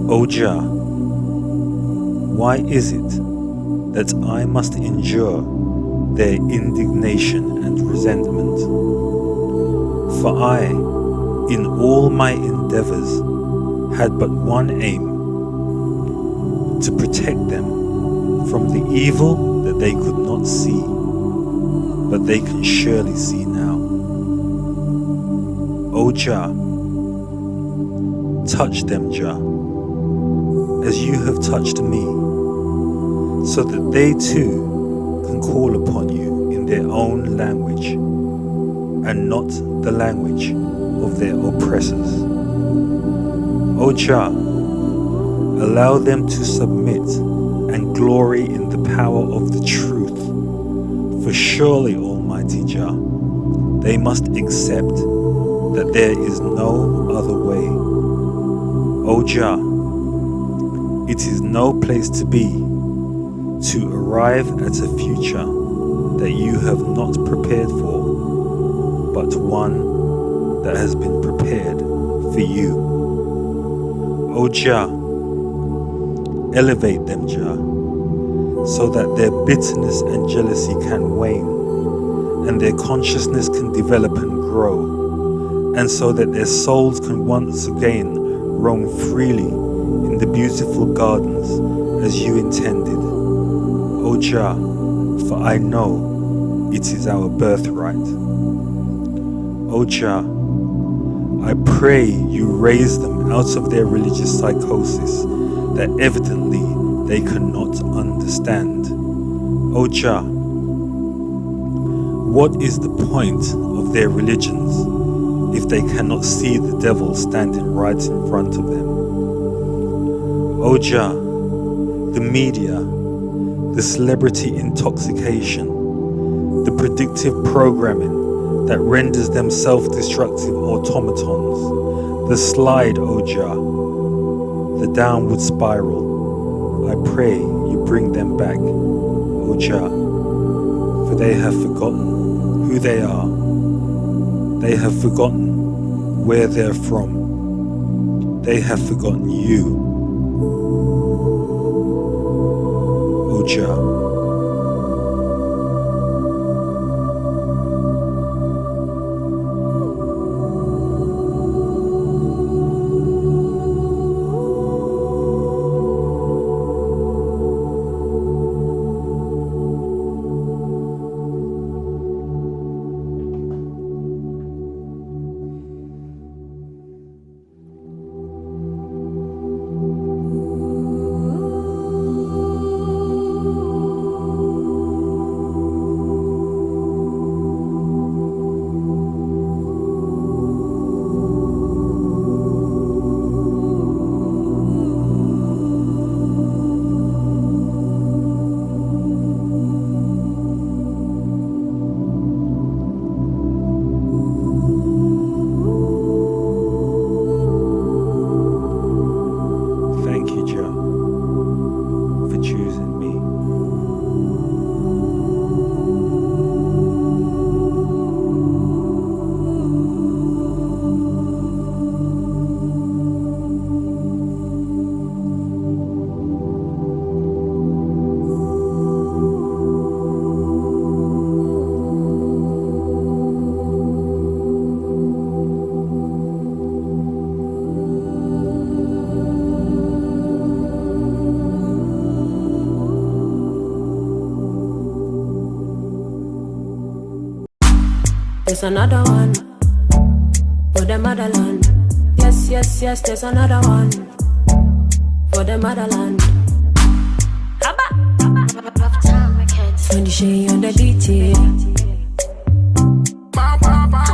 O Jah, why is it that I must endure their indignation and resentment? For I, in all my endeavors, had but one aim: to protect them from the evil that they could not see, but they can surely see now. O Jah, touch them, Jah, as you have touched me, so that they too can call upon you in their own language, and not the language of their oppressors. O Jah, allow them to submit and glory in the power of the truth, for surely, Almighty Jah, they must accept that there is no other way. O Jah, it is no place to be to arrive at a future that you have not prepared for, but one that has been prepared for you. O Jah, elevate them, Jah, so that their bitterness and jealousy can wane, and their consciousness can develop and grow, and so that their souls can once again roam freely in the beautiful gardens as you intended. O Jah, for I know it is our birthright. O Jah, I pray you raise them out of their religious psychosis that evidently they cannot understand. O Jah, what is the point of their religions if they cannot see the devil standing right in front of them? O Jah, the media, the celebrity intoxication, the predictive programming that renders them self-destructive automatons, the slide, O Jah, the downward spiral, I pray you bring them back, O Jah, for they have forgotten who they are. They have forgotten where they're from. They have forgotten you, O Jah. There's another one for the motherland. Yes, yes, yes, there's another one for the motherland. When the shade on the detail, I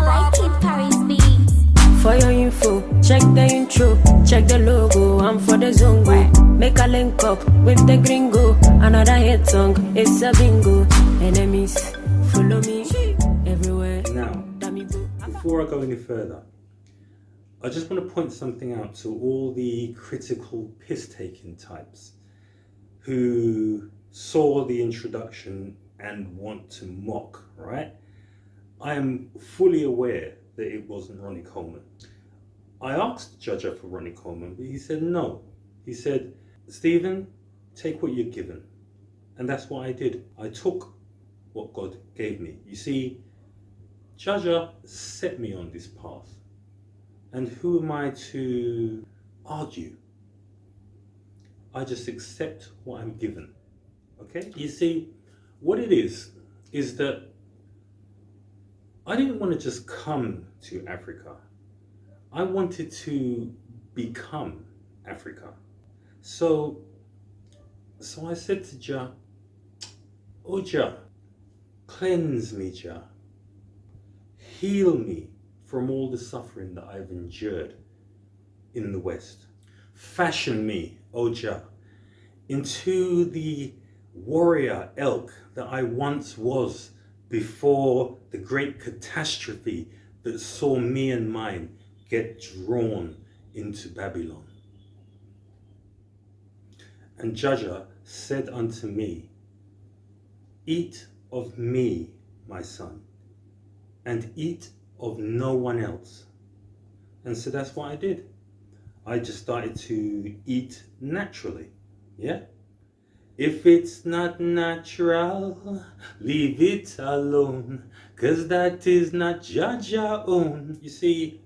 like it, Paris beats. for your info, check the intro, check the logo, I'm for the zongo. Make a link up with the gringo. Another hit song, it's a bingo. Enemies, follow me everywhere. Now, before I go any further, I just want to point something out to all the critical piss-taking types who saw the introduction and want to mock, right? I am fully aware that it wasn't Ronnie Coleman. I asked the judge for Ronnie Coleman, but he said no. He said, Stephen, take what you're given. And that's what I did. I took what God gave me. You see, Jaja set me on this path. And who am I to argue? I just accept what I'm given. Okay? You see, what it is that I didn't want to just come to Africa. I wanted to become Africa. So I said to Jah, O Jah, cleanse me, Jah. Heal me from all the suffering that I've endured in the West. Fashion me, O Jah, into the warrior elk that I once was before the great catastrophe that saw me and mine get drawn into Babylon. And Jaja said unto me, eat of me, my son, and eat of no one else. And so that's what I did. I just started to eat naturally. Yeah. If it's not natural, leave it alone, 'cause that is not Jah own. You see,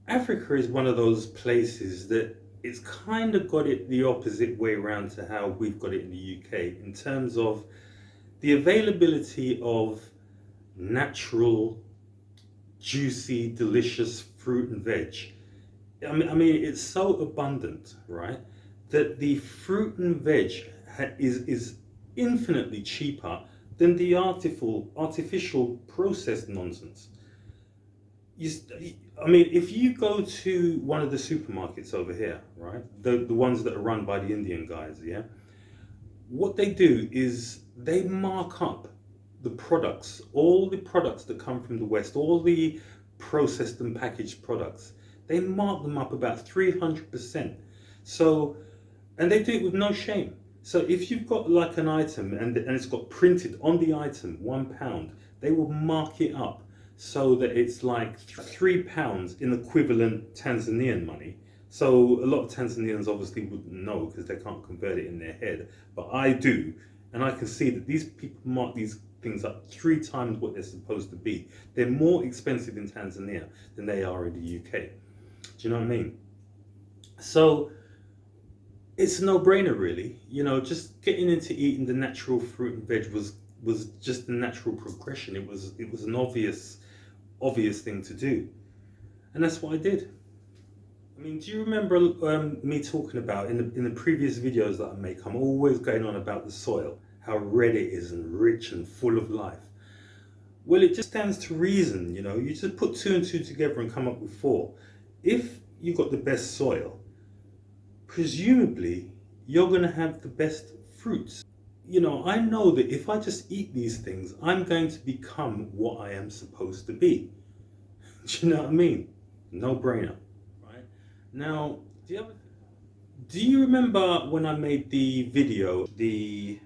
Africa is one of those places that it's kind of got it the opposite way around to how we've got it in the UK in terms of the availability of natural, juicy, delicious fruit and veg. I mean, it's so abundant, right, that the fruit and veg is infinitely cheaper than the artificial processed nonsense. I mean, if you go to one of the supermarkets over here, right, the ones that are run by the Indian guys, yeah, what they do is they mark up the products, all the products that come from the West, all the processed and packaged products, they mark them up about 300%. So, and they do it with no shame. So if you've got like an item and it's got printed on the item £1, they will mark it up so that it's like £3 in equivalent Tanzanian money. So a lot of Tanzanians obviously wouldn't know because they can't convert it in their head, but I do, and I can see that these people mark these things up 3 times what they're supposed to be. They're more expensive in Tanzania than they are in the UK. Do you know what I mean? So it's a no-brainer, really. You know, just getting into eating the natural fruit and veg was just a natural progression. It was an obvious thing to do, and that's what I did. I mean, do you remember me talking about in the previous videos that I make? I'm always going on about the soil, how red it is and rich and full of life. Well, it just stands to reason, you know. You just put 2 and 2 together and come up with 4. If you got the best soil, presumably you're going to have the best fruits. You know, I know that if I just eat these things, I'm going to become what I am supposed to be. Do you know what I mean? No brainer, right? Now, do you remember when I made the video, the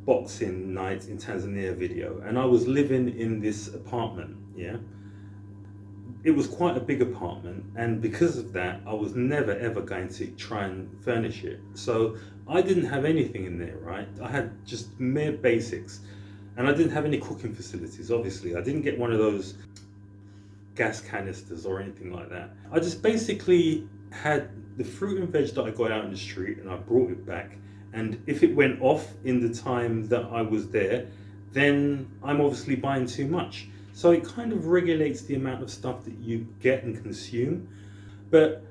boxing night in Tanzania video, and I was living in this apartment, yeah? It was quite a big apartment, and because of that, I was never ever going to try and furnish it. So I didn't have anything in there, right? I had just mere basics, and I didn't have any cooking facilities, obviously. I didn't get one of those gas canisters or anything like that. I just basically had the fruit and veg that I got out in the street, and I brought it back. And if it went off in the time that I was there, then I'm obviously buying too much. So it kind of regulates the amount of stuff that you get and consume. But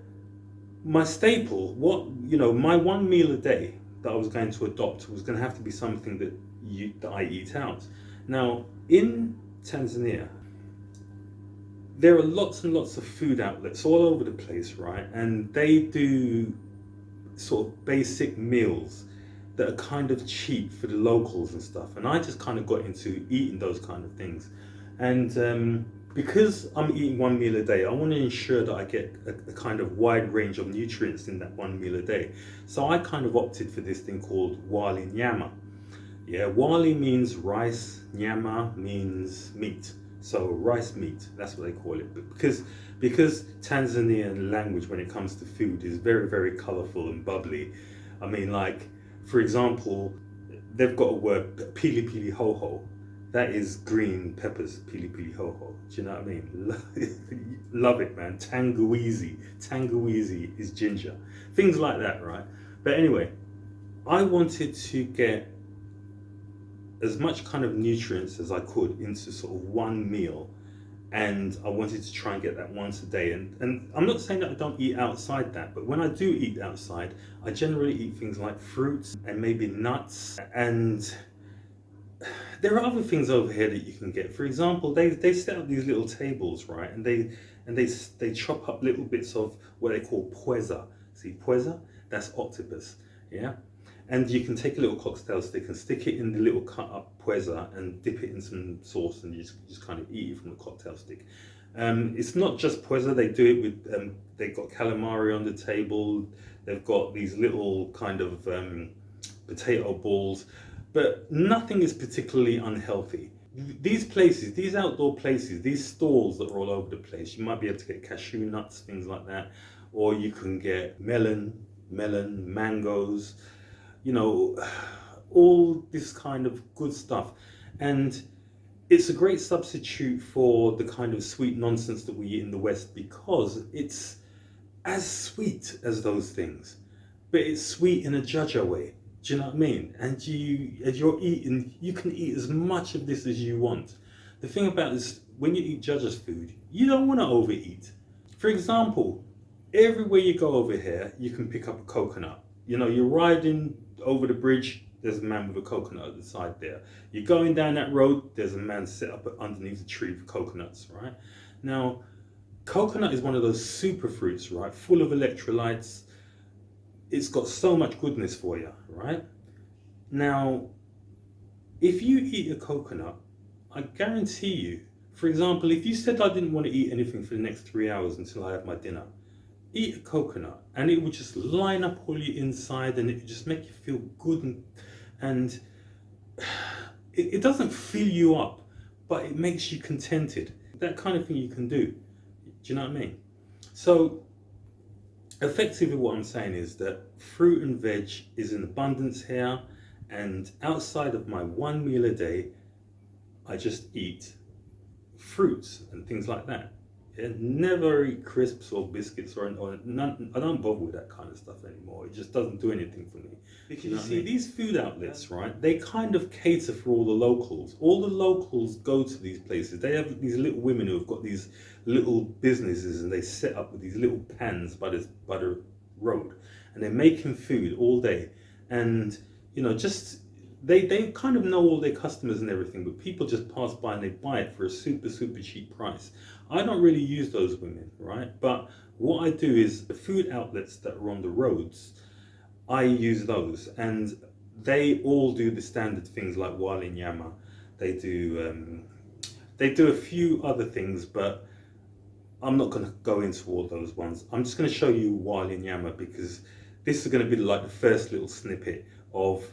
my staple, my one meal a day that I was going to adopt was going to have to be something that I eat out. Now, in Tanzania, there are lots and lots of food outlets all over the place, right? And they do sort of basic meals that are kind of cheap for the locals and stuff. And I just kind of got into eating those kind of things. And because I'm eating one meal a day, I want to ensure that I get a kind of wide range of nutrients in that one meal a day. So I kind of opted for this thing called wali nyama. Yeah, wali means rice, nyama means meat. So rice meat, that's what they call it. But because Tanzanian language when it comes to food is very, very colourful and bubbly. I mean, like, for example, they've got a word, pili pili hoho. That is green peppers, pili pili hoho. Do you know what I mean? Love it, man. Tangawizi is ginger. Things like that, right? But anyway, I wanted to get as much kind of nutrients as I could into sort of one meal, and I wanted to try and get that once a day. And I'm not saying that I don't eat outside that, but when I do eat outside, I generally eat things like fruits and maybe nuts. And there are other things over here that you can get. For example, they set up these little tables, right? And they chop up little bits of what they call pweza. See, pweza? That's octopus, yeah? And you can take a little cocktail stick and stick it in the little cut up pweza and dip it in some sauce, and you just kind of eat it from the cocktail stick. It's not just pweza, they do it with, they've got calamari on the table, they've got these little kind of potato balls. but nothing is particularly unhealthy. These places, these outdoor places, these stalls that are all over the place, you might be able to get cashew nuts, things like that, or you can get melon, mangoes, you know, all this kind of good stuff. And it's a great substitute for the kind of sweet nonsense that we eat in the West, because it's as sweet as those things, but it's sweet in a Jaja way. Do you know what I mean? And as you're eating, you can eat as much of this as you want. The thing about this, when you eat Jaja's food, you don't want to overeat. For example, everywhere you go over here, you can pick up a coconut. You know, you're riding over the bridge, there's a man with a coconut at the side there. You're going down that road, there's a man set up underneath a tree with coconuts, right? Now, coconut is one of those super fruits, right? Full of electrolytes. It's got so much goodness for you, right? Now, if you eat a coconut, I guarantee you, for example, if you said I didn't want to eat anything for the next 3 hours until I have my dinner, eat a coconut and it would just line up all your inside, and it would just make you feel good, and it doesn't fill you up, but it makes you contented. That kind of thing you can do. Do you know what I mean? So effectively what I'm saying is that fruit and veg is in abundance here, and outside of my one meal a day, I just eat fruits and things like that. Yeah? Never eat crisps or biscuits or none. I don't bother with that kind of stuff anymore. It just doesn't do anything for me. Because you see, these food outlets, right, they kind of cater for all the locals. All the locals go to these places. They have these little women who have got these little businesses, and they set up with these little pans by the road, and they're making food all day. And you know, just they kind of know all their customers and everything, but people just pass by and they buy it for a super cheap price. I don't really use those women, right? But what I do is the food outlets that are on the roads, I use those, and they all do the standard things like wali nyama. They do a few other things, but I'm not going to go into all those ones. I'm just going to show you wali nyama, because this is going to be like the first little snippet of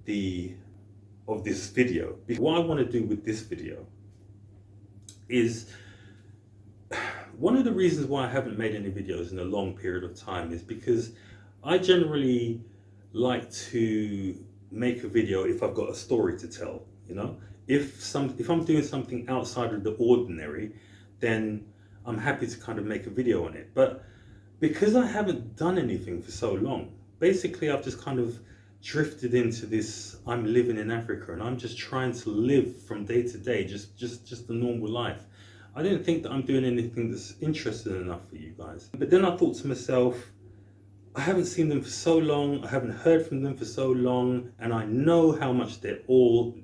this video. What I want to do with this video is, one of the reasons why I haven't made any videos in a long period of time is because I generally like to make a video if I've got a story to tell. You know, if I'm doing something outside of the ordinary, then I'm happy to kind of make a video on it. But because I haven't done anything for so long, basically I've just kind of drifted into this, I'm living in Africa and I'm just trying to live from day to day, just a normal life. I didn't think that I'm doing anything that's interesting enough for you guys. But then I thought to myself, I haven't seen them for so long, I haven't heard from them for so long, and I know how much they're all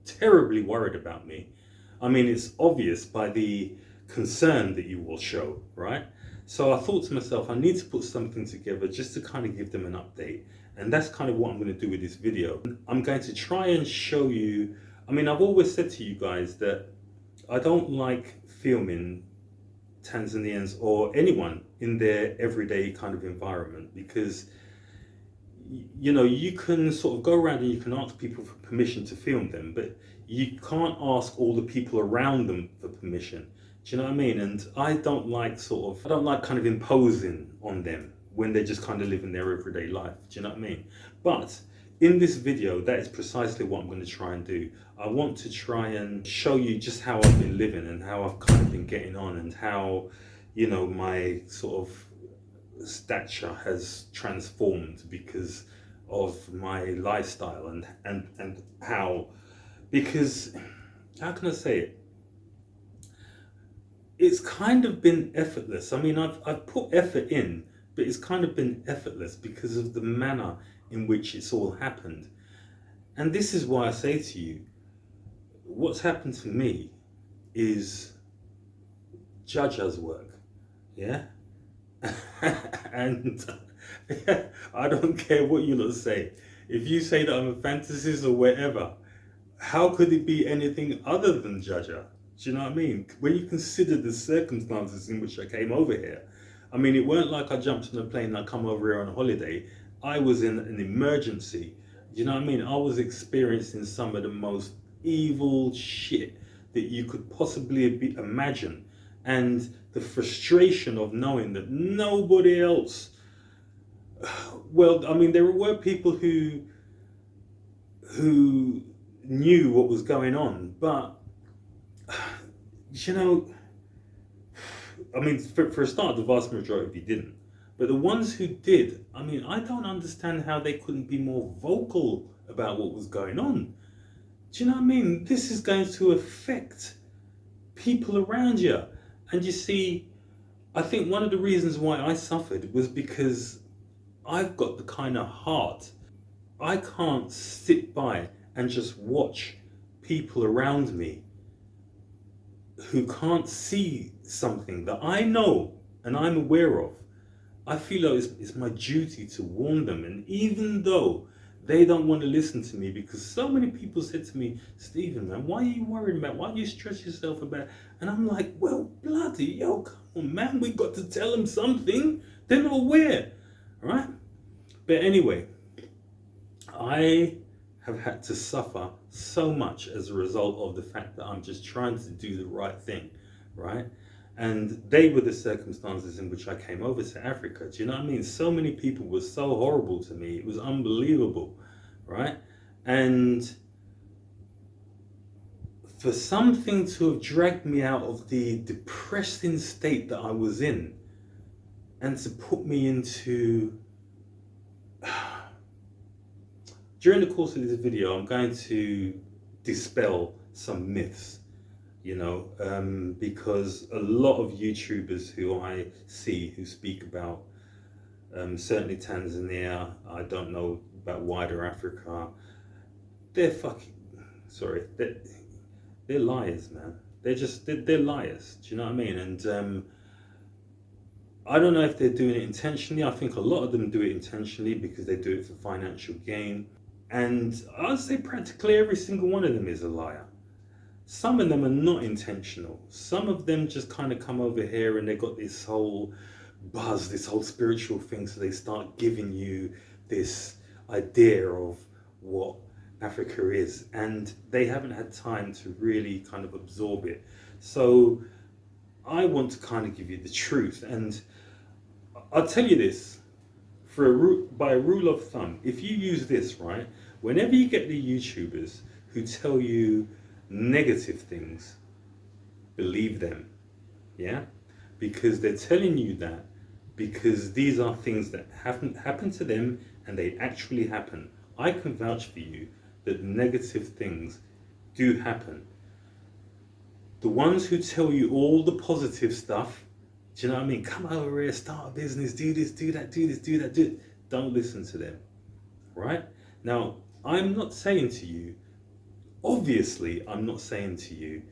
terribly worried about me. I mean, it's obvious by the concern that you will show, right? So I thought to myself, I need to put something together just to kind of give them an update. And that's kind of what I'm going to do with this video. I'm going to try and show you, I mean, I've always said to you guys that I don't like filming Tanzanians or anyone in their everyday kind of environment, because you know, you can sort of go around and you can ask people for permission to film them, but you can't ask all the people around them for permission. Do you know what I mean? And I don't like kind of imposing on them when they're just kind of living their everyday life. Do you know what I mean? But in this video, that is precisely what I'm going to try and do. I want to try and show you just how I've been living and how I've kind of been getting on, and how, you know, my sort of stature has transformed because of my lifestyle, and how, because, how can I say it? It's kind of been effortless. I mean, I've put effort in, but it's kind of been effortless because of the manner in which it's all happened. And this is why I say to you, what's happened to me is Jaja's work, yeah? And I don't care what you lot say. If you say that I'm a fantasist or whatever, how could it be anything other than Jaja? Do you know what I mean? When you consider the circumstances in which I came over here, I mean, it weren't like I jumped on a plane and I come over here on a holiday. I was in an emergency. Do you know what I mean? I was experiencing some of the most evil shit that you could possibly imagine. And the frustration of knowing that nobody else, well, I mean, there were people who knew what was going on, but, you know, I mean, for a start, the vast majority of you didn't. But the ones who did, I mean, I don't understand how they couldn't be more vocal about what was going on. Do you know what I mean? This is going to affect people around you. And you see, I think one of the reasons why I suffered was because I've got the kind of heart. I can't sit by and just watch people around me who can't see something that I know and I'm aware of. I feel like it's my duty to warn them. And even though they don't want to listen to me, because so many people said to me, Stephen, man, why are you worrying about, why do you stress yourself about? And I'm like, well, bloody hell, come on, man, we got to tell them something. They're not aware, right? But anyway, I have had to suffer so much as a result of the fact that I'm just trying to do the right thing, right? And they were the circumstances in which I came over to Africa. Do you know what I mean? So many people were so horrible to me. It was unbelievable, right? And for something to have dragged me out of the depressing state that I was in and to put me into... During the course of this video, I'm going to dispel some myths, you know, because a lot of YouTubers who I see who speak about certainly Tanzania, I don't know about wider Africa, they're liars, man. They're liars. Do you know what I mean? And I don't know if they're doing it intentionally. I think a lot of them do it intentionally because they do it for financial gain. And I'd say practically every single one of them is a liar. Some of them are not intentional. Some of them just kind of come over here and they got this whole buzz, this whole spiritual thing. So they start giving you this idea of what Africa is. And they haven't had time to really kind of absorb it. So I want to kind of give you the truth. And I'll tell you this, by a rule of thumb, if you use this, right, whenever you get the YouTubers who tell you negative things, believe them, yeah? Because they're telling you that because these are things that haven't happened to them and they actually happen. I can vouch for you that negative things do happen. The ones who tell you all the positive stuff, do you know what I mean? Come over here, start a business, do this, do that, do this, do that, do it. Don't listen to them, right? Now, I'm not saying to you, obviously, I'm not saying to you,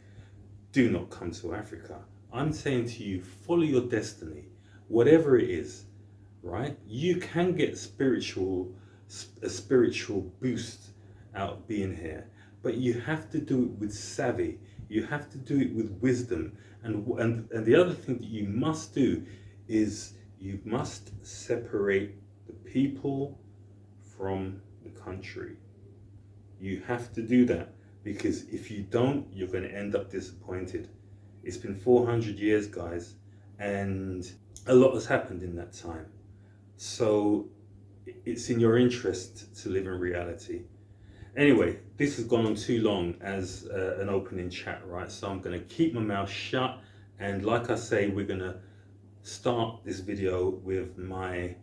do not come to Africa. I'm saying to you, follow your destiny, whatever it is, right? You can get a spiritual boost out of being here, but you have to do it with savvy. You have to do it with wisdom. And the other thing that you must do is you must separate the people from the country. You have to do that, because if you don't, you're going to end up disappointed. It's been 400 years, guys, and a lot has happened in that time. So it's in your interest to live in reality. Anyway, this has gone on too long as an opening chat, right? So I'm going to keep my mouth shut. And like I say, we're going to start this video with my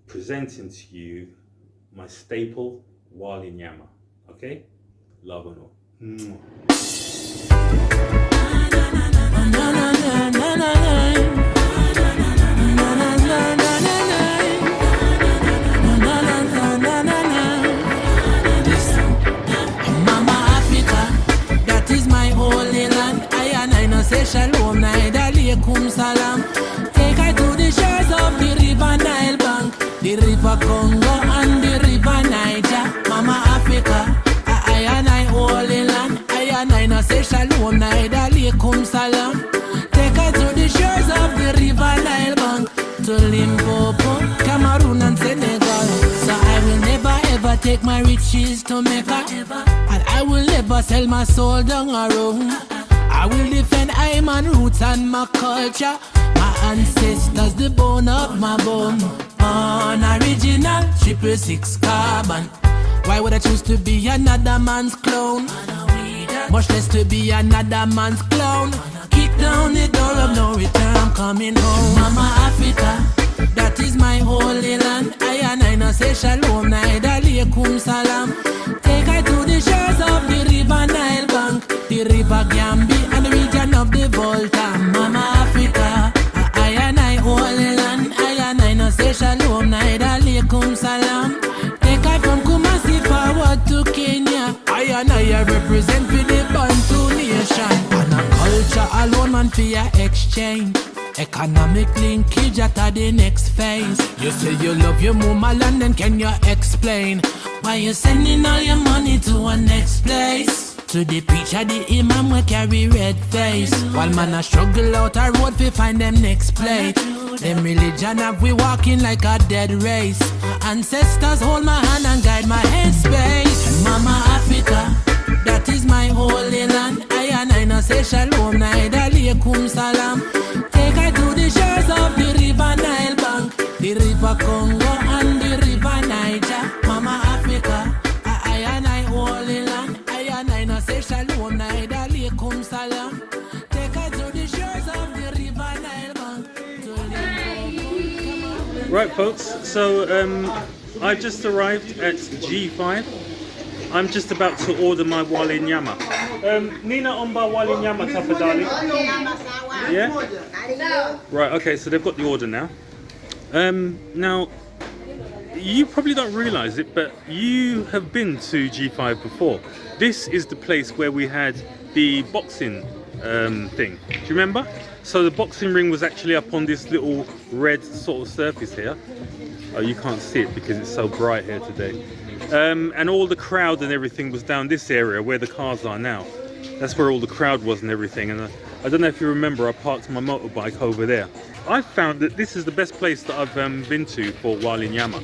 presenting to you my staple, Wali Nyama. Okay? Love and all. Say shalom, naida alaikum salam. Take her to the shores of the river Nile bank, the river Congo and the river Niger. Mama Africa, I and I holy land. I and I no say shalom, naida alaikum salam. Take her to the shores of the river Nile bank, to Limpopo, Cameroon and Senegal. So I will never ever never take my riches to Mecca, and I will never sell my soul down a road. I will defend I man roots and my culture. My ancestors, the bone of my bone. Original, 666 carbon. Why would I choose to be another man's clone? Much less to be another man's clone. Kick down the door of no return, I'm coming home. Mama Africa, that is my holy land. I no say shalom, neither alaikum salam. Take her to the shores of the river Nile bank, the river Gambia and the region of the Volta. Mama Africa, I holy land. I no say shalom, neither alaikum salam. Take her from Kumasi forward to Kenya. I represent for the Bantu nation. And a culture alone man for your exchange. Economic linkage at the next phase. You say you love your mama land, and can you explain why you sending all your money to a next place? To the preacher, the imam will carry red face, while man a struggle out a road to find them next place. Them religion have we walking like a dead race. Ancestors hold my hand and guide my headspace. Mama Africa, that is my holy land. I no say shalom, neither alaikum salam. Take her to the shores of the river Nile bank, the river Congo and the river Niger. Mama Africa, I holy land. I no say shalom, neither alaikum salam. Take her to the shores of the river Nile bank. Right, folks, so I've just arrived at G5. I'm just about to order my wali nyama. Nina omba wali nyama tafadhali. Yeah? Right, okay, so they've got the order now. Now, you probably don't realise it, but you have been to G5 before. This is the place where we had the boxing thing. Do you remember? So the boxing ring was actually up on this little red sort of surface here. Oh, you can't see it because it's so bright here today. And all the crowd and everything was down this area where the cars are now. That's where all the crowd was and everything. And I don't know if you remember, I parked my motorbike over there. I found that this is the best place that I've been to for wali nyama.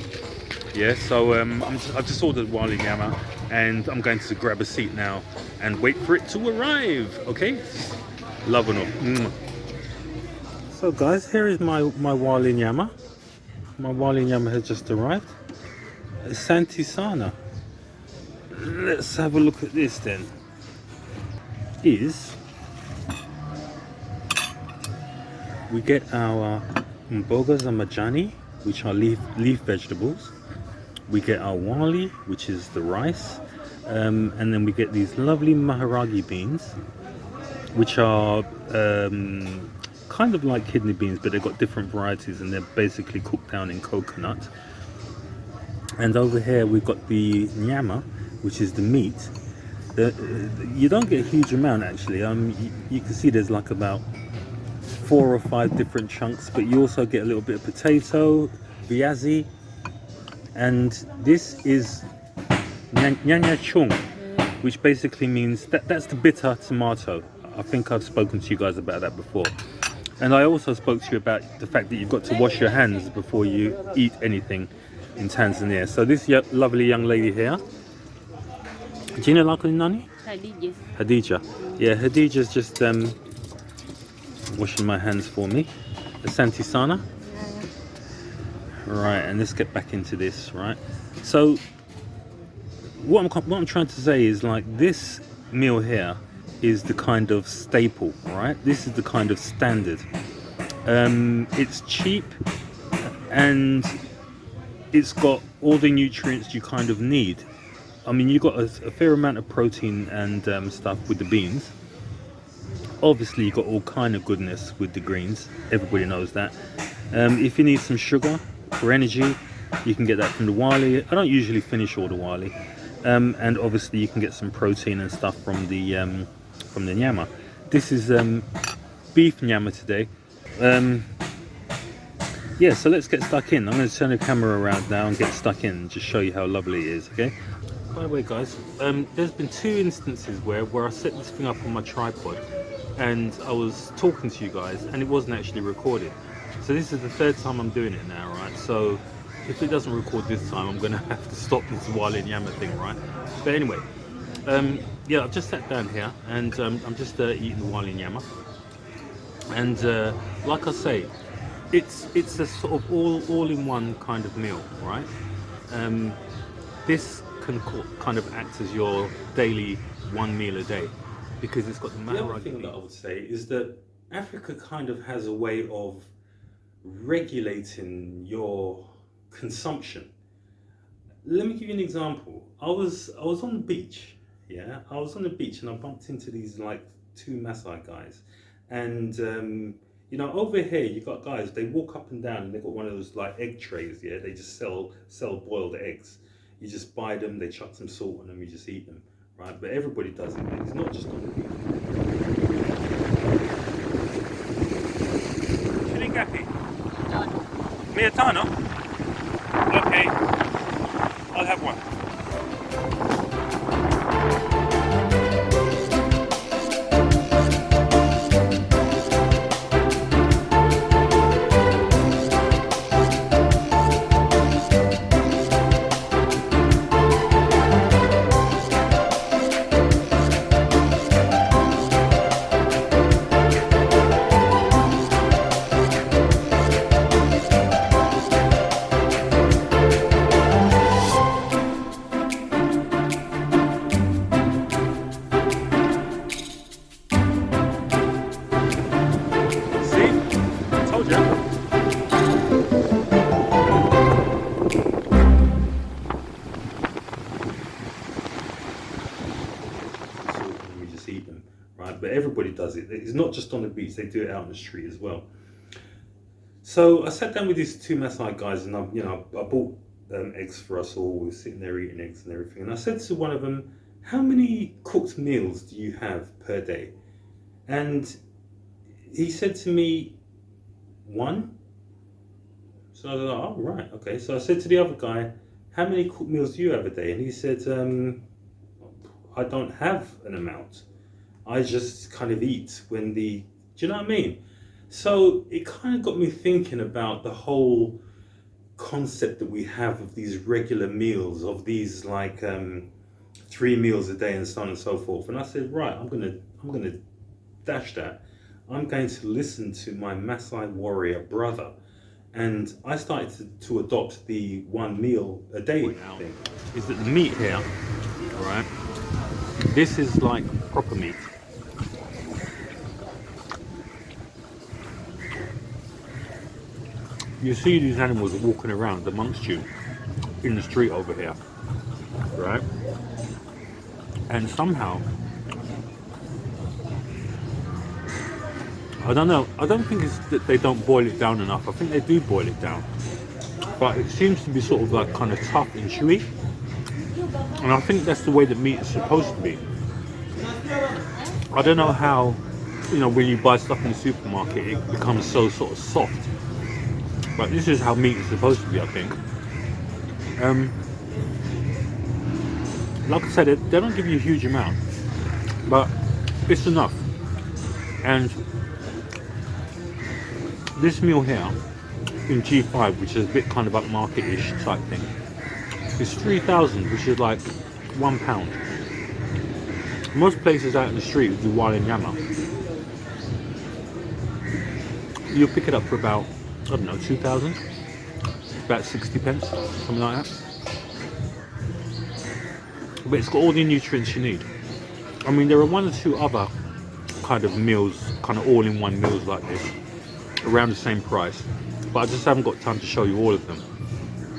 Yeah, so I've just ordered wali nyama and I'm going to grab a seat now and wait for it to arrive. Okay, love and all. So guys, here is my wali nyama. My wali nyama has just arrived. Santi Sana. Let's have a look at this then. We get our mboga za majani, which are leaf vegetables. We get our wali, which is the rice, and then we get these lovely maharagi beans, which are kind of like kidney beans, but they've got different varieties and they're basically cooked down in coconut. And over here we've got the nyama, which is the meat. You don't get a huge amount actually. You can see there's like about 4 or 5 different chunks, but you also get a little bit of potato, viazi, and this is nyanya chung, which basically means that's the bitter tomato. I think I've spoken to you guys about that before. And I also spoke to you about the fact that you've got to wash your hands before you eat anything in Tanzania. So this lovely young lady here, Gina Lakunani? Hadija. Yeah, Hadija's just washing my hands for me. Asante Sana. Right, and let's get back into this, right? So what I'm trying to say is, like, this meal here is the kind of staple, right? This is the kind of standard. It's cheap and it's got all the nutrients you kind of need. I mean, you got a fair amount of protein and stuff with the beans. Obviously, you got all kind of goodness with the greens. Everybody knows that. If you need some sugar for energy, you can get that from the wali. I don't usually finish all the wali. And obviously, you can get some protein and stuff from the nyama. This is beef nyama today. Yeah, so let's get stuck in. I'm going to turn the camera around now and get stuck in and just show you how lovely it is, okay? By the way, guys, there's been 2 instances where I set this thing up on my tripod and I was talking to you guys and it wasn't actually recorded. So this is the 3rd time I'm doing it now, right? So if it doesn't record this time, I'm gonna have to stop this Walian Yama thing, right? But anyway, yeah, I've just sat down here and I'm just eating the Walian Yama. And like I say, it's a sort of all-in-one kind of meal, right? This can kind of act as your daily one meal a day, because it's got the maharaj. The other thing that I would say is that Africa kind of has a way of regulating your consumption. Let me give you an example. I was on the beach, yeah? I was on the beach and I bumped into these like two Maasai guys. And you know, over here you got guys, they walk up and down and they've got one of those like egg trays, yeah? They just sell boiled eggs. You just buy them, they chuck some salt on them, you just eat them, right? But everybody does it. It's not just on the beach. Shilingi ngapi? Mia tano? Okay, I'll have one. But everybody does it. It's not just on the beach, they do it out on the street as well. So I sat down with these two Maasai guys and I bought eggs for us all. We were sitting there eating eggs and everything. And I said to one of them, how many cooked meals do you have per day? And he said to me, 1. So I was like, oh, right, okay. So I said to the other guy, how many cooked meals do you have a day? And he said, I don't have an amount. I just kind of eat when do you know what I mean? So it kind of got me thinking about the whole concept that we have of these regular meals, of these like 3 meals a day and so on and so forth. And I said, right, I'm gonna dash that. I'm going to listen to my Maasai warrior brother. And I started to adopt the 1 meal a day thing. Is that the meat here, right? This is like proper meat. You see these animals walking around amongst you in the street over here, right? And somehow, I don't know, I don't think it's that they don't boil it down enough. I think they do boil it down. But it seems to be sort of like kind of tough and chewy. And I think that's the way that meat is supposed to be. I don't know how, you know, when you buy stuff in the supermarket, it becomes so sort of soft. But this is how meat is supposed to be, I think. Like I said, they don't give you a huge amount, but it's enough. And this meal here in G5, which is a bit kind of upmarket-ish type thing, is 3,000, which is like £1. Most places out in the street do Walian Yama. You'll pick it up for about, I don't know, 2,000, about 60 pence, something like that. But it's got all the nutrients you need. I mean, there are 1 or 2 other kind of meals, kind of all-in-one meals like this, around the same price. But I just haven't got time to show you all of them.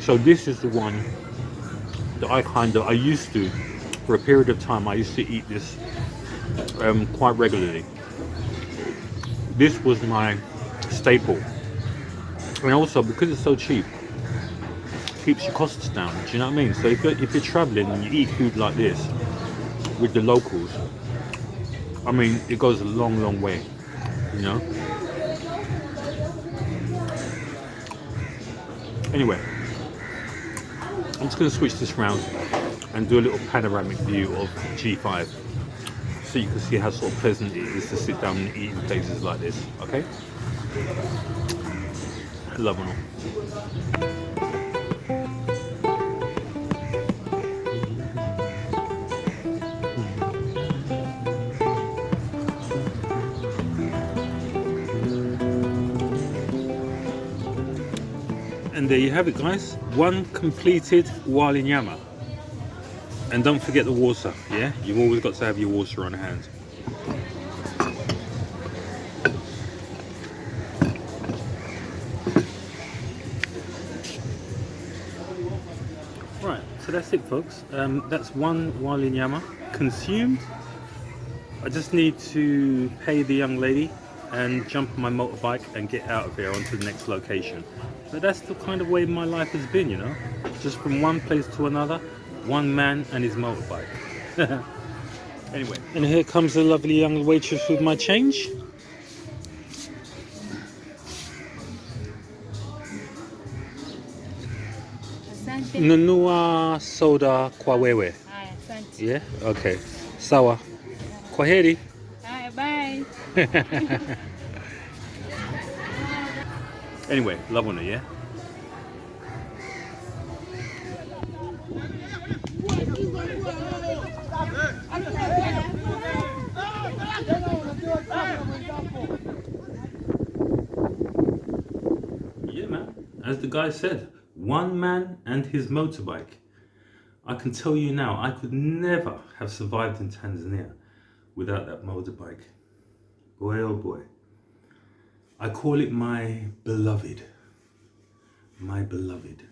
So this is the one that I used to, for a period of time, I used to eat this quite regularly. This was my staple. And also, because it's so cheap, it keeps your costs down, do you know what I mean? So if you're traveling and you eat food like this with the locals, I mean, it goes a long, long way, you know? Anyway, I'm just going to switch this round and do a little panoramic view of G5, so you can see how sort of pleasant it is to sit down and eat in places like this, okay? Love and all. And there you have it, guys. One completed Walinyama. And don't forget the water, yeah? You've always got to have your water on hand. Right, so that's it, folks. That's one Walinyama consumed. I just need to pay the young lady and jump on my motorbike and get out of here onto the next location. But that's the kind of way my life has been, you know? Just from one place to another, one man and his motorbike. Anyway, and here comes the lovely young waitress with my change. Asante. Nunua soda kwa wewe. Haya, asante. Yeah? Okay. Sawa. Kwaheri. Haya, bye. Anyway, love on her, yeah? Yeah, man. As the guy said, one man and his motorbike. I can tell you now, I could never have survived in Tanzania without that motorbike. Boy, oh boy. I call it my beloved. My beloved.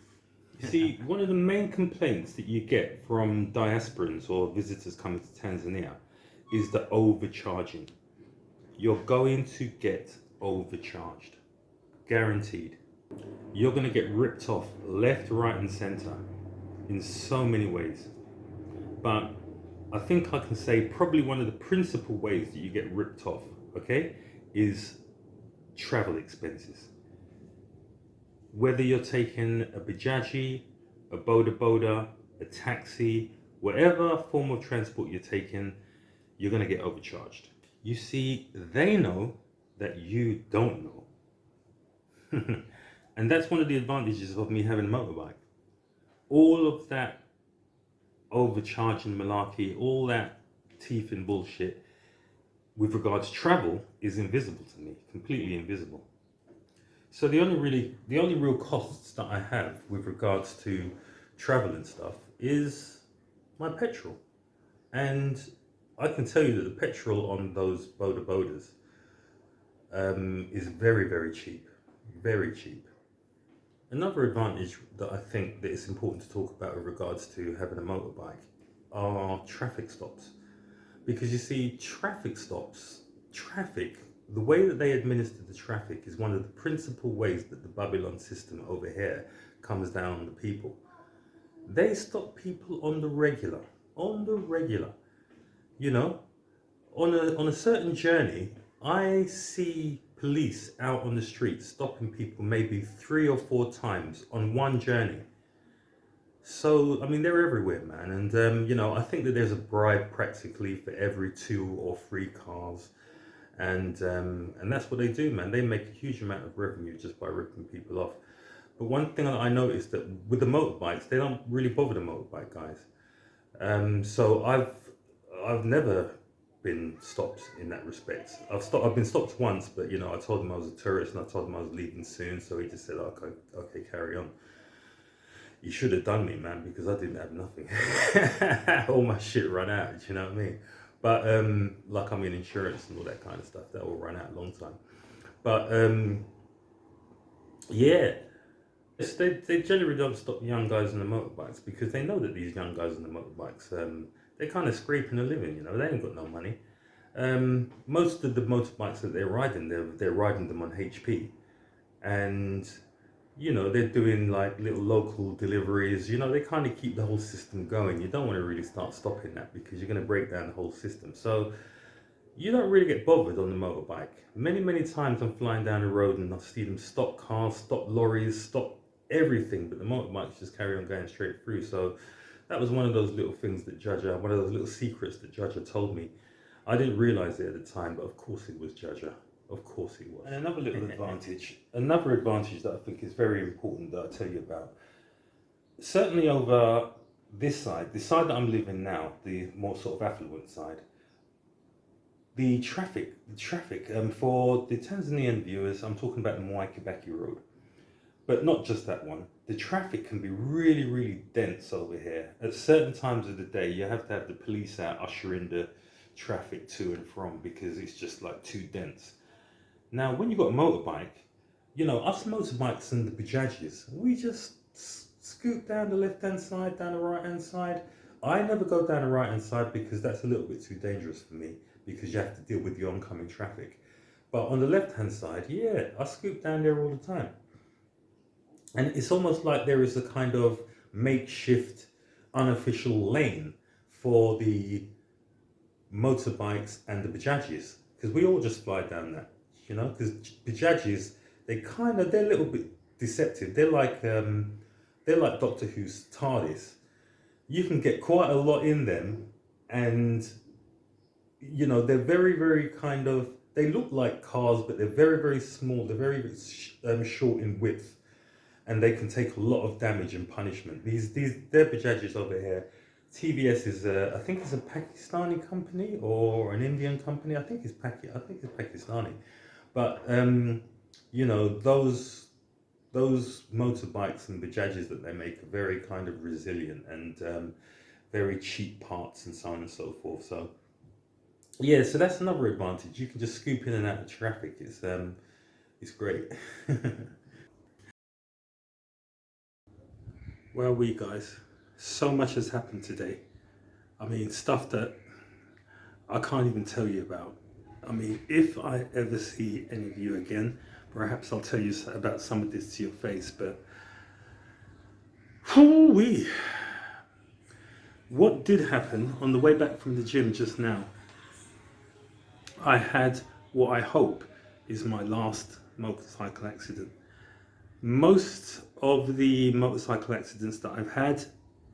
See, one of the main complaints that you get from diasporans or visitors coming to Tanzania is the overcharging. You're going to get overcharged. Guaranteed. You're going to get ripped off left, right and center in so many ways. But I think I can say probably one of the principal ways that you get ripped off, okay, is travel expenses. Whether you're taking a bajaji, a boda, a taxi, whatever form of transport you're taking, you're going to get overcharged. You see, they know that you don't know. And that's one of the advantages of me having a motorbike. All of that overcharging malarkey, all that teeth in bullshit with regards to travel is invisible to me, completely invisible. So the only real costs that I have with regards to travel and stuff is my petrol. And I can tell you that the petrol on those bodas is very, very cheap, very cheap. Another advantage that I think that it's important to talk about with regards to having a motorbike are traffic stops. Because you see, the way that they administer the traffic is one of the principal ways that the Babylon system over here comes down on the people. They stop people on the regular. You know, on a certain journey, I see police out on the street stopping people maybe 3 or 4 times on one journey. So, I mean, they're everywhere, man. And, you know, I think that there's a bribe practically for every 2 or 3 cars. And that's what they do, man. They make a huge amount of revenue just by ripping people off. But one thing that I noticed that with the motorbikes, they don't really bother the motorbike guys. So I've never been stopped in that respect. I've been stopped once, but you know, I told him I was a tourist and I told him I was leaving soon, so he just said, okay, carry on. You should have done me, man, because I didn't have nothing. All my shit ran out, you know what I mean? But like, I mean, insurance and all that kind of stuff, that all ran out a long time. But yeah, they generally don't stop young guys on the motorbikes because they know that these young guys on the motorbikes, they're kind of scraping a living, you know, they ain't got no money. Most of the motorbikes that they're riding, they're riding them on HP. And, you know, they're doing like little local deliveries, you know, they kind of keep the whole system going. You don't want to really start stopping that because you're going to break down the whole system. So you don't really get bothered on the motorbike. Many times I'm flying down the road and I see them stop cars, stop lorries, stop everything, but the motorbikes just carry on going straight through. So that was one of those little things that Jaja, one of those little secrets that Jaja told me. I didn't realize it at the time, but of course it was Jaja. Of course it was. And another little advantage that I think is very important that I'll tell you about. Certainly over this side, the side that I'm living now, the more sort of affluent side, the traffic for the Tanzanian viewers, I'm talking about the Mwai Kibaki Road. But not just that one. The traffic can be really, really dense over here. At certain times of the day, you have to have the police out ushering the traffic to and from because it's just like too dense. Now, when you've got a motorbike, you know, us motorbikes and the Bajajis, we just scoot down the left-hand side, down the right-hand side. I never go down the right-hand side because that's a little bit too dangerous for me because you have to deal with the oncoming traffic. But on the left-hand side, yeah, I scoot down there all the time. And it's almost like there is a kind of makeshift, unofficial lane for the motorbikes and the Bajajis, because we all just fly down that, you know, because Bajajis, they're a little bit deceptive. They're like Doctor Who's TARDIS. You can get quite a lot in them, and, you know, they're very, very they look like cars, but they're very, very small. They're very short in width. And they can take a lot of damage and punishment. They're Bajajis over here. TVS is I think it's a Pakistani company or an Indian company. I think it's Pakistani. But you know, those motorbikes and Bajajis that they make are very kind of resilient and very cheap parts and so on and so forth. So yeah, so that's another advantage. You can just scoop in and out of traffic. It's great. Well, guys, so much has happened today. I mean, stuff that I can't even tell you about. I mean, if I ever see any of you again, perhaps I'll tell you about some of this to your face, but what did happen on the way back from the gym just now, I had what I hope is my last motorcycle accident. Most of the motorcycle accidents that I've had,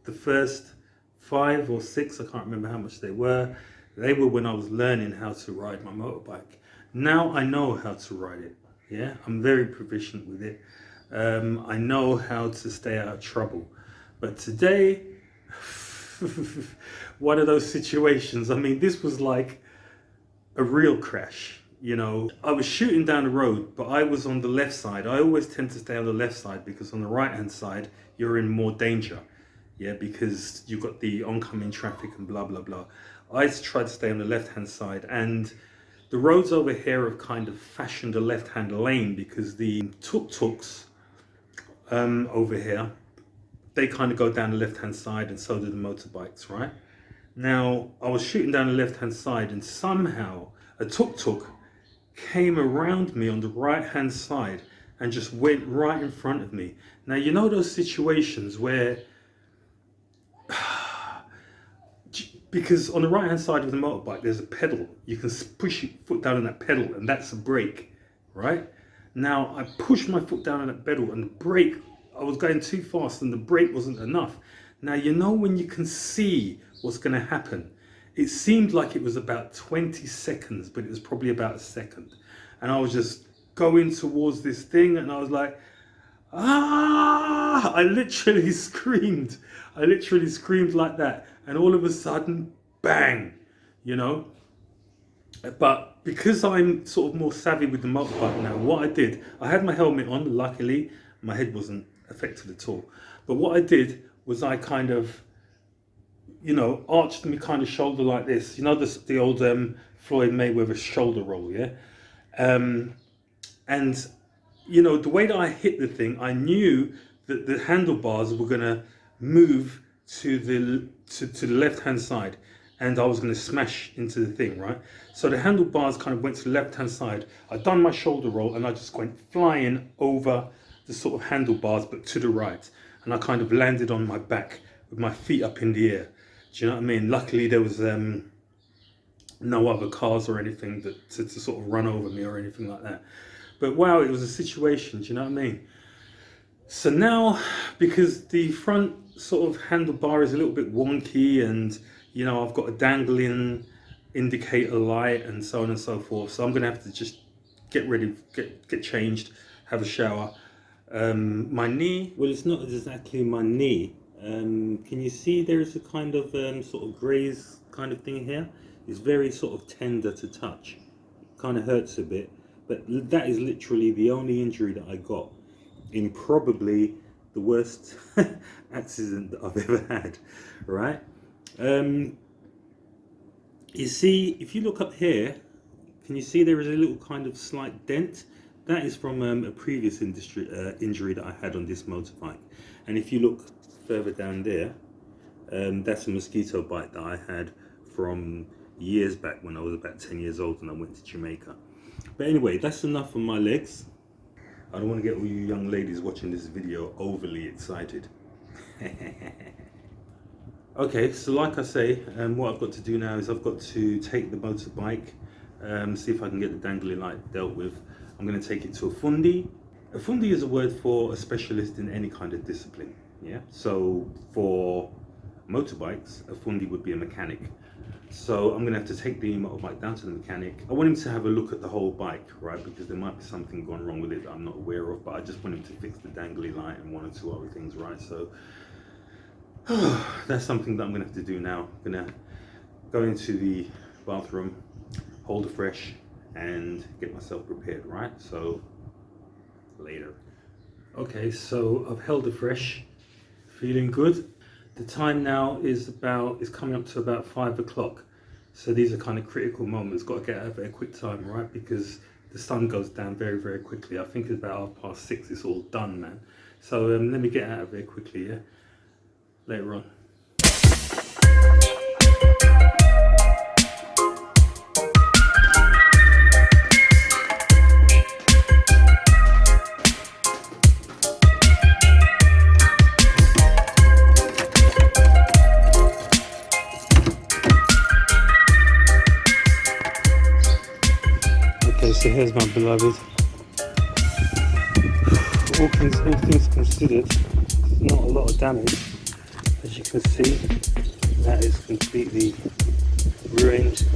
the first 5 or 6, I can't remember how much they were when I was learning how to ride my motorbike. Now I know how to ride it. Yeah, I'm very proficient with it. I know how to stay out of trouble. But today, one of those situations, I mean, this was like a real crash. You know, I was shooting down the road, but I was on the left side. I always tend to stay on the left side because on the right-hand side, you're in more danger. Yeah, because you've got the oncoming traffic and blah, blah, blah. I tried to stay on the left-hand side, and the roads over here have kind of fashioned a left-hand lane because the tuk-tuks over here, they kind of go down the left-hand side, and so do the motorbikes, right? Now, I was shooting down the left-hand side, and somehow a tuk-tuk came around me on the right hand side and just went right in front of me. Now, you know those situations where because on the right hand side of the motorbike there's a pedal, you can push your foot down on that pedal and that's a brake, right? Now I pushed my foot down on that pedal and the brake, I was going too fast and the brake wasn't enough. Now, you know when you can see what's going to happen. It seemed like it was about 20 seconds, but it was probably about a second. And I was just going towards this thing and I was like, ah! I literally screamed. I literally screamed like that. And all of a sudden, bang, you know? But because I'm sort of more savvy with the motorbike now, what I did, I had my helmet on, luckily, my head wasn't affected at all. But what I did was I kind of, you know, arched my kind of shoulder like this. You know, the old Floyd Mayweather shoulder roll, yeah? And, you know, the way that I hit the thing, I knew that the handlebars were going to move to the left-hand side and I was going to smash into the thing, right? So the handlebars kind of went to the left-hand side. I done my shoulder roll and I just went flying over the sort of handlebars, but to the right. And I kind of landed on my back with my feet up in the air. Do you know what I mean? Luckily, there was no other cars or anything to sort of run over me or anything like that. But wow, it was a situation, do you know what I mean? So now, because the front sort of handlebar is a little bit wonky and, you know, I've got a dangling indicator light and so on and so forth. So I'm going to have to just get ready, get changed, have a shower. My knee, well, it's not exactly my knee. Can you see there's a kind of sort of graze kind of thing here? It's very sort of tender to touch. Kind of hurts a bit, but that is literally the only injury that I got. in probably the worst accident that I've ever had, right? You see, if you look up here, can you see there is a little kind of slight dent? That is from a previous injury that I had on this motorbike. And if you look further down there, that's a mosquito bite that I had from years back when I was about 10 years old and I went to Jamaica. But anyway, that's enough on my legs. I don't want to get all you young ladies watching this video overly excited. Okay, so like I say, what I've got to do now is I've got to take the motorbike, see if I can get the dangly light dealt with. I'm going to take it to a fundi. A fundi is a word for a specialist in any kind of discipline. Yeah. So for motorbikes, a fundi would be a mechanic. So I'm going to have to take the motorbike down to the mechanic. I want him to have a look at the whole bike, right? Because there might be something gone wrong with it that I'm not aware of, but I just want him to fix the dangly light and one or two other things, right? So that's something that I'm going to have to do now. I'm going to go into the bathroom, hold a fresh, and get myself prepared, right? So later. Okay, so I've held a fresh, feeling good. The time now is coming up to about 5 o'clock. So these are kind of critical moments. Got to get out of there quick time, right? Because the sun goes down very, very quickly. I think it's about 6:30. It's all done, man. So let me get out of there quickly, yeah? Later on. So here's my beloved. All things considered, not a lot of damage. As you can see, that is completely ruined.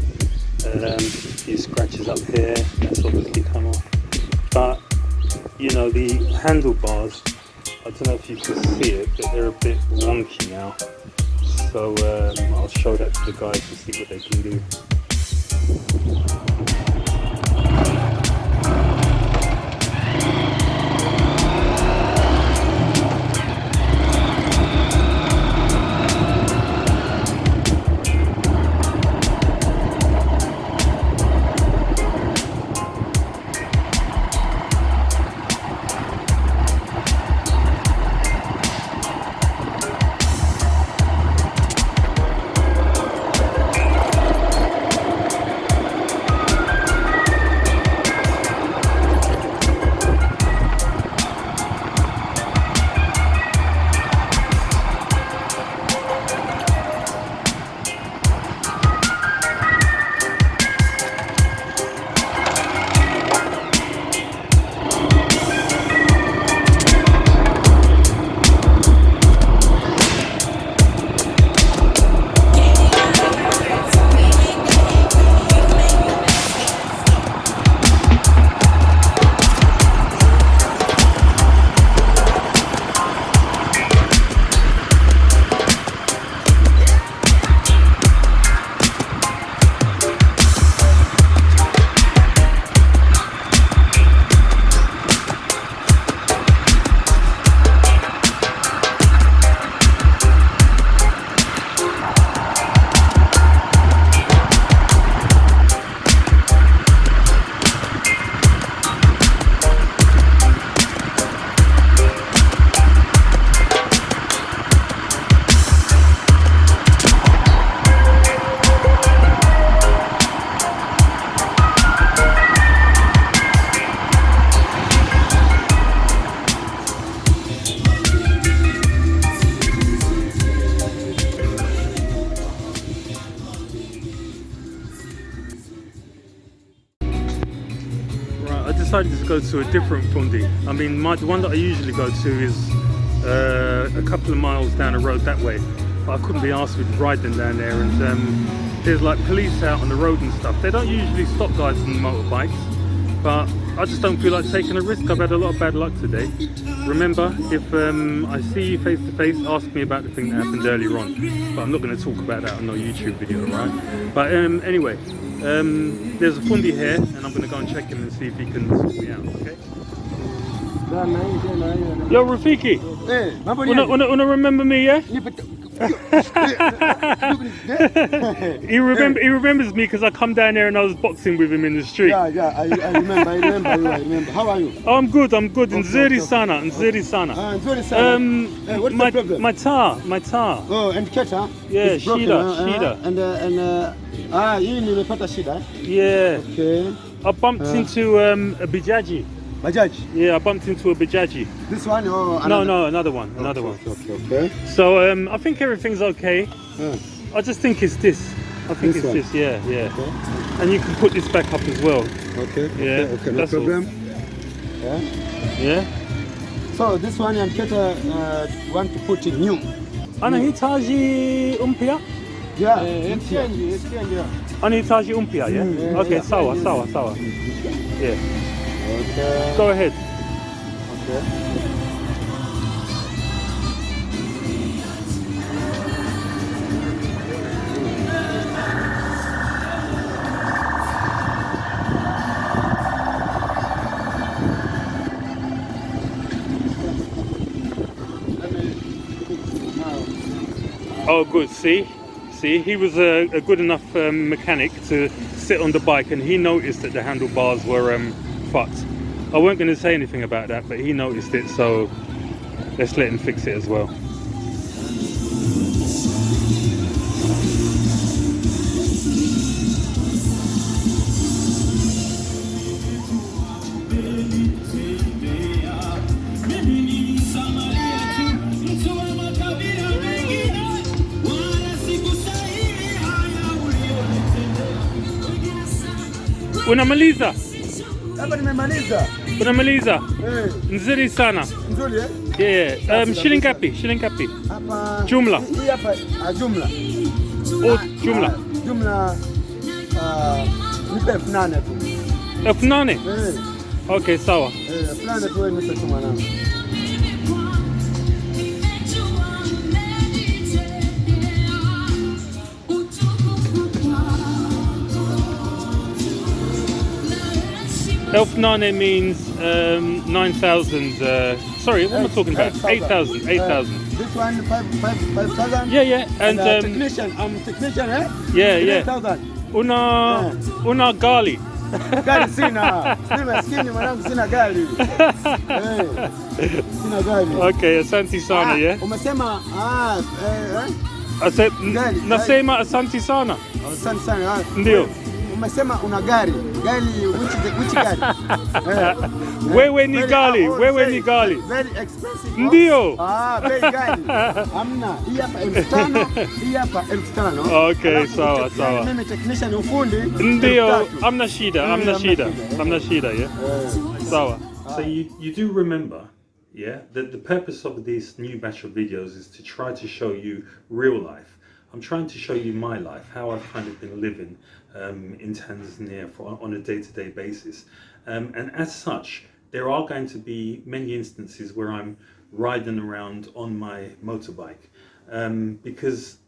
A few scratches up here, that's obviously come off. But, you know, the handlebars, I don't know if you can see it, but they're a bit wonky now. So I'll show that to the guys to see what they can do. Decided to go to a different fundi. I mean, the one that I usually go to is a couple of miles down the road that way, but I couldn't be asked with riding down there, and there's like police out on the road and stuff. They don't usually stop guys on motorbikes, but I just don't feel like taking a risk. I've had a lot of bad luck today. Remember, if I see you face to face, ask me about the thing that happened earlier on, but I'm not going to talk about that on no YouTube video, right? But anyway, there's a fundi here, and I'm going to go and check him and see if he can sort me out, okay? Yo, Rafiki. Wanna remember me, yeah? He remembers me because I come down there and I was boxing with him in the street. I remember. How are you? Oh, I'm good. Nzuri sana. What's the problem? My tar. Oh, and cat, huh? Yeah, It's broken, shida. hii nimepata shida. Yeah. Okay. I bumped into a Bajaji. Bajaj. Yeah, I bumped into a Bajaji. This one or another? No, another one. Okay. So I think everything's okay. I just think it's this. I think This it's one? this. Yeah. Okay. And you can put this back up as well. Okay. Yeah, Okay. No that's all. problem. Yeah. Yeah. So this one and cat want to put it new. Anahitaji umpia? Yeah. Exchange. Anahitaji umpia, yeah? Yeah. Okay, sawa. Yeah. Okay. Go ahead. Okay. Oh, good. See, he was a good enough mechanic to sit on the bike, and he noticed that the handlebars were fucked. I weren't going to say anything about that, but he noticed it, so let's let him fix it as well. Unamaliza? Hapa nimemaliza. Unamaliza? Nzuri sana. Nzuri eh? Yeah. Shilingi ngapi? Hapa Jumla. Hii hapa jumla. Oh, jumla. Jumla nipe 8,000 tu. 8,000? Okay, sawa. 8,000 tu wewe nipe tu mwanangu. Elfnane means 9,000. Sorry, what am I talking about? 8,000. This one 5,000. Yeah. And technician, I'm technician, eh? Yeah. 3,000. Una gali. Gari sina. Mimi maskini mwanangu sina gari. Sina gari. Okay, asante sana, yeah. Umesema I said Gari. nasema asante sana. asante sana. Ndio. Umesema una gari. Gari which gari? Wewe ni gali. Very expensive. Ndio. Bei gari. Hamna. Hii hapa 5,000, hii hapa 5,000. Okay, sawa. Mimi technician ufundi. Ndio. Amna shida, yeah. Sawa. So you do remember, yeah, that the purpose of this new batch of videos is to try to show you real life. I'm trying to show you my life, how I've kind of been living in Tanzania on a day-to-day basis. And as such, there are going to be many instances where I'm riding around on my motorbike. Because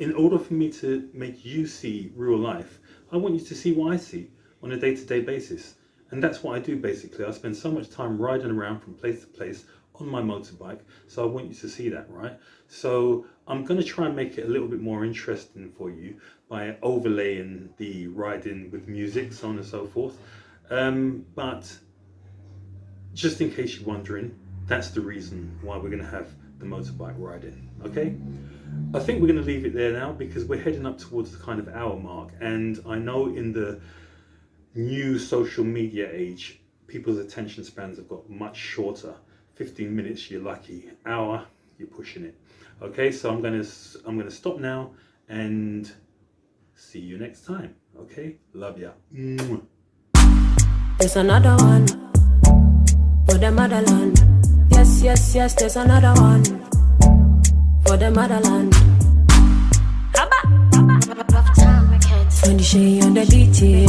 in order for me to make you see real life, I want you to see what I see on a day-to-day basis. And that's what I do basically. I spend so much time riding around from place to place on my motorbike, so I want you to see that, right? So I'm going to try and make it a little bit more interesting for you by overlaying the riding with music, so on and so forth. But just in case you're wondering, that's the reason why we're going to have the motorbike riding, okay? I think we're going to leave it there now because we're heading up towards the kind of hour mark, and I know in the new social media age, people's attention spans have got much shorter. 15 minutes, you're lucky. Hour, you're pushing it. Okay, so I'm gonna stop now and see you next time. Okay, love ya. There's another one for the motherland. Yes, there's another one for the motherland. Rough time, I can't. When you shade on the detail.